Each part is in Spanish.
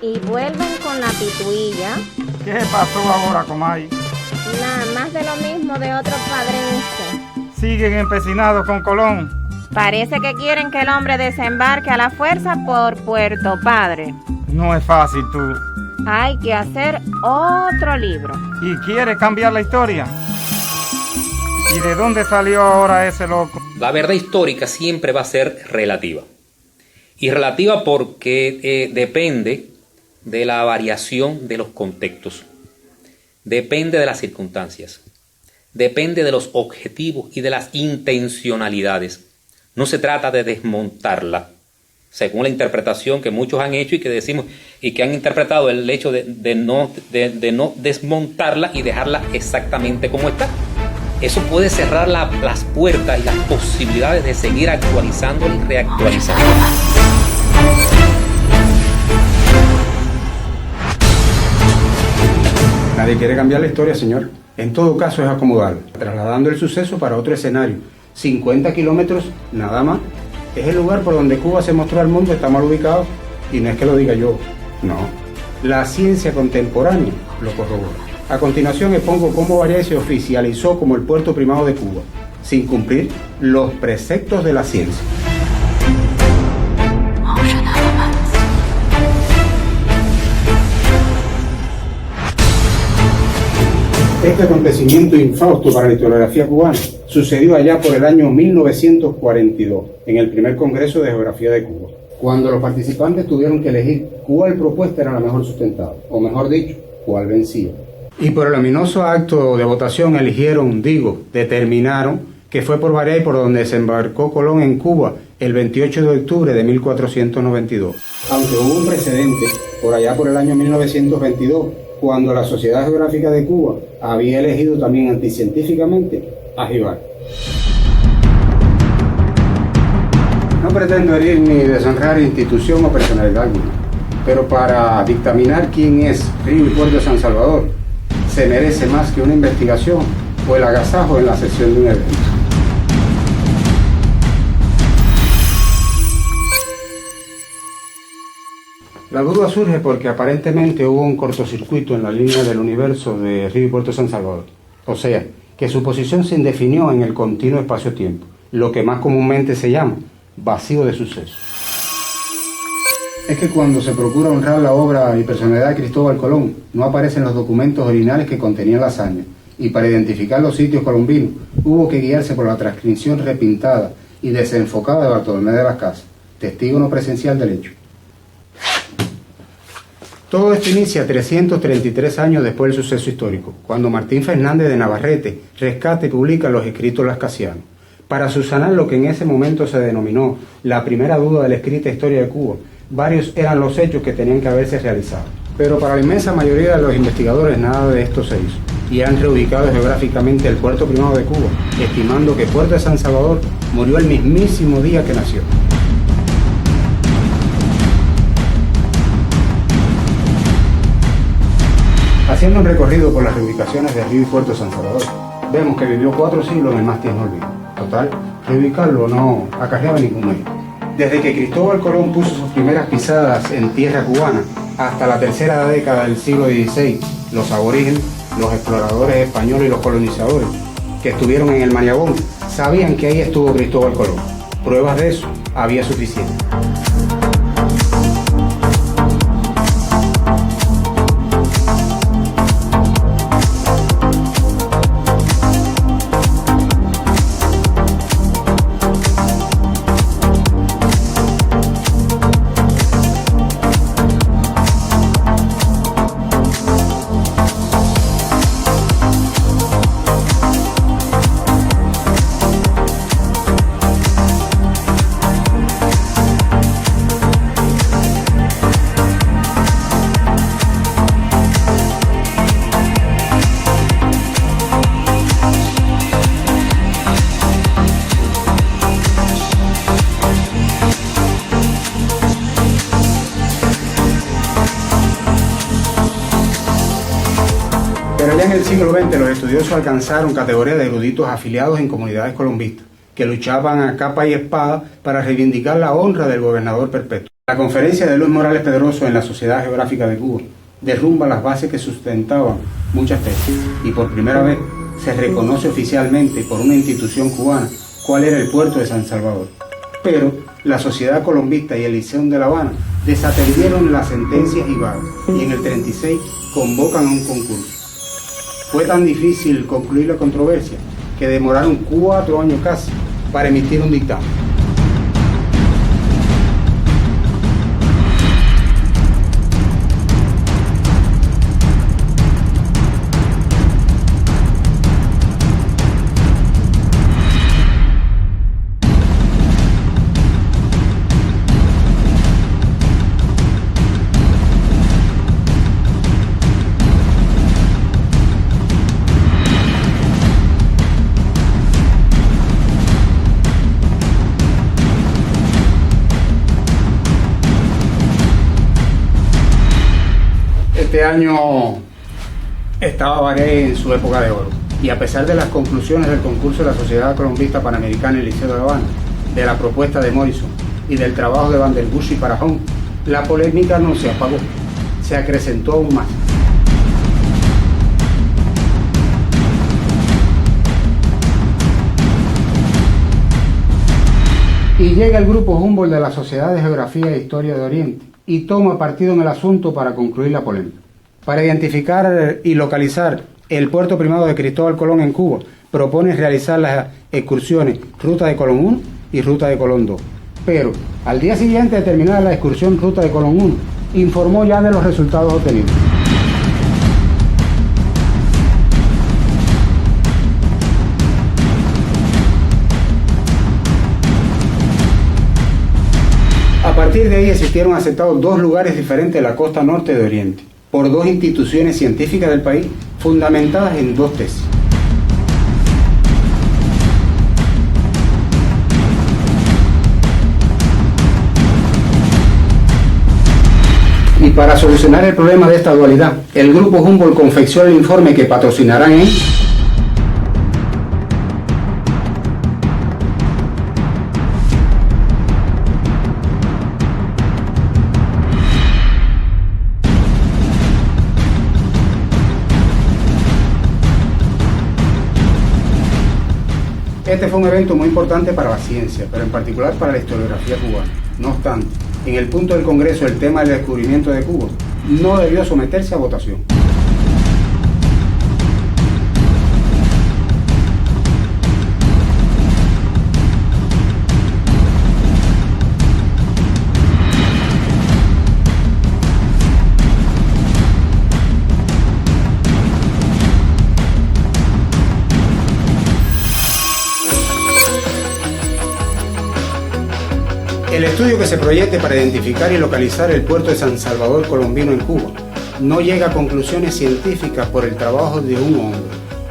Y vuelven con la pituilla. ¿Qué pasó ahora, Comay? Nada más de lo mismo de otro padre. Siguen empecinados con Colón. Parece que quieren que el hombre desembarque a la fuerza por Puerto Padre. No es fácil, tú. Hay que hacer otro libro. ¿Y quieres cambiar la historia? ¿Y de dónde salió ahora ese loco? La verdad histórica siempre va a ser relativa. Y relativa porque depende de la variación de los contextos. Depende de las circunstancias. Depende de los objetivos y de las intencionalidades. No se trata de desmontarla, según la interpretación que muchos han hecho y que decimos y que han interpretado el hecho de no desmontarla y dejarla exactamente como está. Eso puede cerrar las puertas y las posibilidades de seguir actualizándola y reactualizándola. Nadie quiere cambiar la historia, señor. En todo caso es acomodarla, trasladando el suceso para otro escenario. 50 kilómetros, nada más. Es el lugar por donde Cuba se mostró al mundo, está mal ubicado. Y no es que lo diga yo, no. La ciencia contemporánea lo corrobora. A continuación expongo cómo Bariay se oficializó como el puerto primado de Cuba, sin cumplir los preceptos de la ciencia. Este acontecimiento infausto para la historiografía cubana sucedió allá por el año 1942, en el primer Congreso de Geografía de Cuba, cuando los participantes tuvieron que elegir cuál propuesta era la mejor sustentada, o mejor dicho, cuál vencía. Y por el ominoso acto de votación determinaron que fue por Bariay por donde desembarcó Colón en Cuba el 28 de octubre de 1492. Aunque hubo un precedente por allá por el año 1922, cuando la Sociedad Geográfica de Cuba había elegido también anticientíficamente a Gibar. No pretendo herir ni deshonrar institución o personalidad alguna, pero para dictaminar quién es Río y Puerto de San Salvador, se merece más que una investigación o el agasajo en la sesión de un evento. La duda surge porque aparentemente hubo un cortocircuito en la línea del universo de Río y Puerto San Salvador. O sea, que su posición se indefinió en el continuo espacio-tiempo, lo que más comúnmente se llama vacío de suceso. Es que cuando se procura honrar la obra y personalidad de Cristóbal Colón, no aparecen los documentos originales que contenían la hazaña, y para identificar los sitios colombinos hubo que guiarse por la transcripción repintada y desenfocada de Bartolomé de las Casas, testigo no presencial del hecho. Todo esto inicia 333 años después del suceso histórico, cuando Martín Fernández de Navarrete rescata y publica los escritos lascasianos, para subsanar lo que en ese momento se denominó la primera duda de la escrita historia de Cuba. Varios eran los hechos que tenían que haberse realizado, pero para la inmensa mayoría de los investigadores nada de esto se hizo, y han reubicado geográficamente el puerto primado de Cuba, estimando que Puerto de San Salvador murió el mismísimo día que nació. Haciendo un recorrido por las reubicaciones de Río y Puerto de San Salvador, vemos que vivió 4 siglos en el más tierno olvido. Total, reubicarlo no acarreaba ningún mérito. Desde que Cristóbal Colón puso sus primeras pisadas en tierra cubana hasta la tercera década del siglo XVI, los aborígenes, los exploradores españoles y los colonizadores que estuvieron en el Maniabón sabían que ahí estuvo Cristóbal Colón. Pruebas de eso había suficiente. Pero ya en el siglo XX los estudiosos alcanzaron categoría de eruditos afiliados en comunidades colombistas, que luchaban a capa y espada para reivindicar la honra del gobernador perpetuo. La conferencia de Luis Morales Pedroso en la Sociedad Geográfica de Cuba derrumba las bases que sustentaban muchas tesis y por primera vez se reconoce oficialmente por una institución cubana cuál era el puerto de San Salvador. Pero la sociedad colombista y el Liceo de La Habana desatendieron las sentencias Ibarra y en el 36 convocan a un concurso. Fue tan difícil concluir la controversia que demoraron 4 años casi para emitir un dictamen. Este año estaba Varey en su época de oro y a pesar de las conclusiones del concurso de la Sociedad Colombista Panamericana y el Liceo de La Habana, de la propuesta de Morrison y del trabajo de Van der Busch y Parajón, la polémica no se apagó, se acrecentó aún más. Y llega el grupo Humboldt de la Sociedad de Geografía e Historia de Oriente y toma partido en el asunto para concluir la polémica. Para identificar y localizar el puerto primado de Cristóbal Colón en Cuba, propone realizar las excursiones Ruta de Colón 1 y Ruta de Colón 2. Pero al día siguiente de terminar la excursión Ruta de Colón 1, informó ya de los resultados obtenidos. A partir de ahí existieron aceptados 2 lugares diferentes de la costa norte de Oriente, por 2 instituciones científicas del país, fundamentadas en 2 tesis. Y para solucionar el problema de esta dualidad, el grupo Humboldt confeccionó el informe que patrocinarán en Este fue un evento muy importante para la ciencia, pero en particular para la historiografía cubana. No obstante, en el punto del Congreso el tema del descubrimiento de Cuba no debió someterse a votación. El estudio que se proyecte para identificar y localizar el puerto de San Salvador colombino en Cuba no llega a conclusiones científicas por el trabajo de un hombre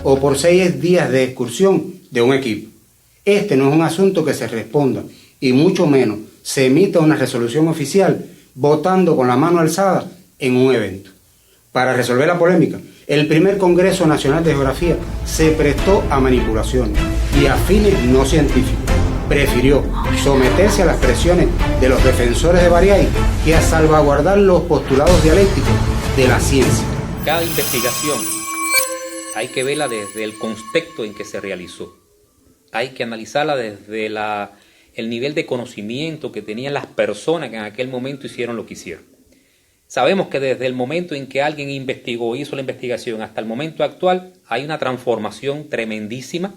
o por 6 días de excursión de un equipo. Este no es un asunto que se responda y mucho menos se emita una resolución oficial votando con la mano alzada en un evento. Para resolver la polémica, el primer Congreso Nacional de Geografía se prestó a manipulaciones y a fines no científicos. Prefirió someterse a las presiones de los defensores de Varey que a salvaguardar los postulados dialécticos de la ciencia. Cada investigación hay que verla desde el contexto en que se realizó. Hay que analizarla desde el nivel de conocimiento que tenían las personas que en aquel momento hicieron lo que hicieron. Sabemos que desde el momento en que alguien investigó, hizo la investigación, hasta el momento actual, hay una transformación tremendísima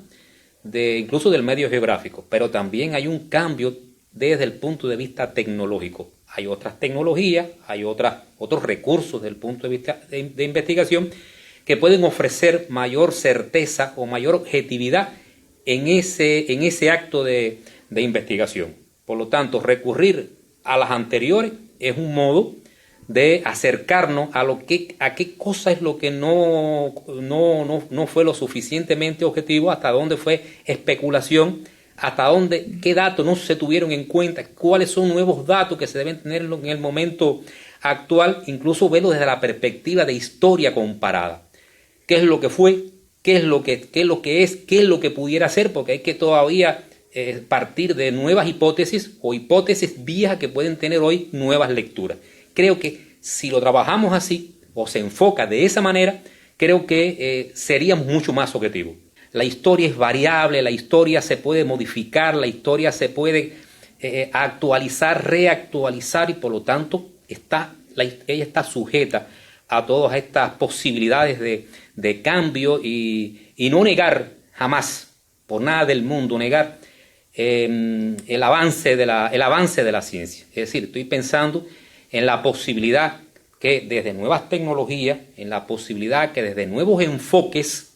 incluso del medio geográfico, pero también hay un cambio desde el punto de vista tecnológico. Hay otras tecnologías, hay otros recursos desde el punto de vista de investigación que pueden ofrecer mayor certeza o mayor objetividad en ese acto de investigación. Por lo tanto, recurrir a las anteriores es un modo de acercarnos a qué cosa es lo que no fue lo suficientemente objetivo, hasta dónde fue especulación, qué datos no se tuvieron en cuenta, cuáles son nuevos datos que se deben tener en el momento actual, incluso verlo desde la perspectiva de historia comparada. ¿Qué es lo que fue? ¿Qué es lo que es? ¿Qué es lo que pudiera ser? Porque hay que todavía partir de nuevas hipótesis o hipótesis viejas que pueden tener hoy nuevas lecturas. Creo que si lo trabajamos así o se enfoca de esa manera, creo que sería mucho más objetivo. La historia es variable, la historia se puede modificar, la historia se puede actualizar, reactualizar y por lo tanto ella está sujeta a todas estas posibilidades de cambio y no negar jamás, por nada del mundo, negar el avance de la ciencia. Es decir, estoy pensando en la posibilidad que desde nuevas tecnologías, en la posibilidad que desde nuevos enfoques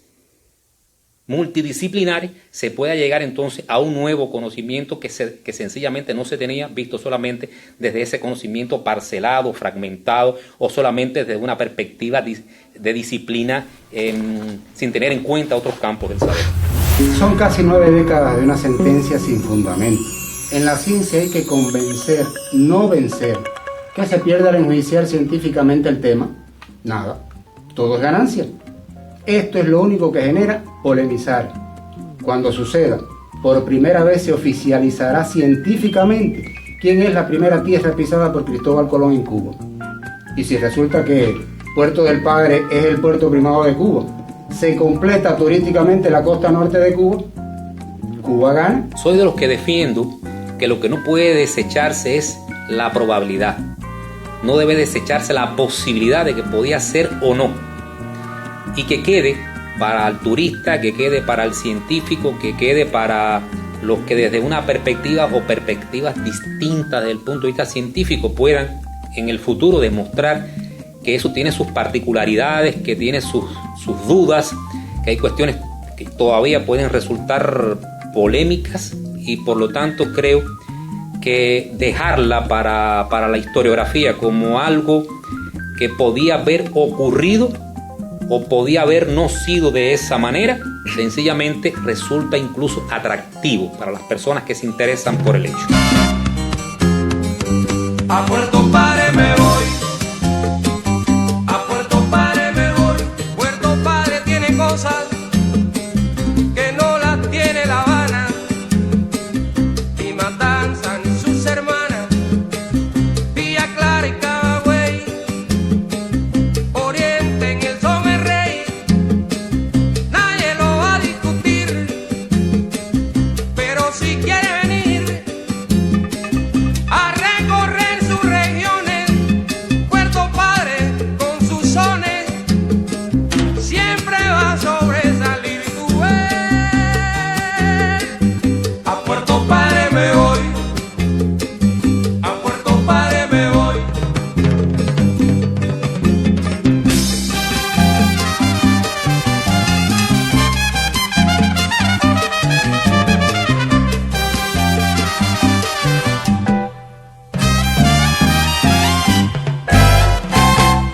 multidisciplinares se pueda llegar entonces a un nuevo conocimiento que sencillamente no se tenía visto solamente desde ese conocimiento parcelado, fragmentado o solamente desde una perspectiva de disciplina sin tener en cuenta otros campos del saber. Son casi 9 décadas de una sentencia sin fundamento. En la ciencia hay que convencer, no vencer. ¿Que se pierda al enjuiciar científicamente el tema? Nada, todo es ganancia. Esto es lo único que genera polemizar. Cuando suceda, por primera vez se oficializará científicamente quién es la primera tierra pisada por Cristóbal Colón en Cuba. Y si resulta que Puerto del Padre es el puerto primado de Cuba, se completa turísticamente la costa norte de Cuba, Cuba gana. Soy de los que defiendo que lo que no puede desecharse es la probabilidad. No debe desecharse la posibilidad de que podía ser o no. Y que quede para el turista, que quede para el científico, que quede para los que desde una perspectiva o perspectivas distintas desde el punto de vista científico puedan en el futuro demostrar que eso tiene sus particularidades, que tiene sus dudas, que hay cuestiones que todavía pueden resultar polémicas y por lo tanto creo que dejarla para la historiografía como algo que podía haber ocurrido o podía haber no sido de esa manera, sencillamente resulta incluso atractivo para las personas que se interesan por el hecho. A Puerto Par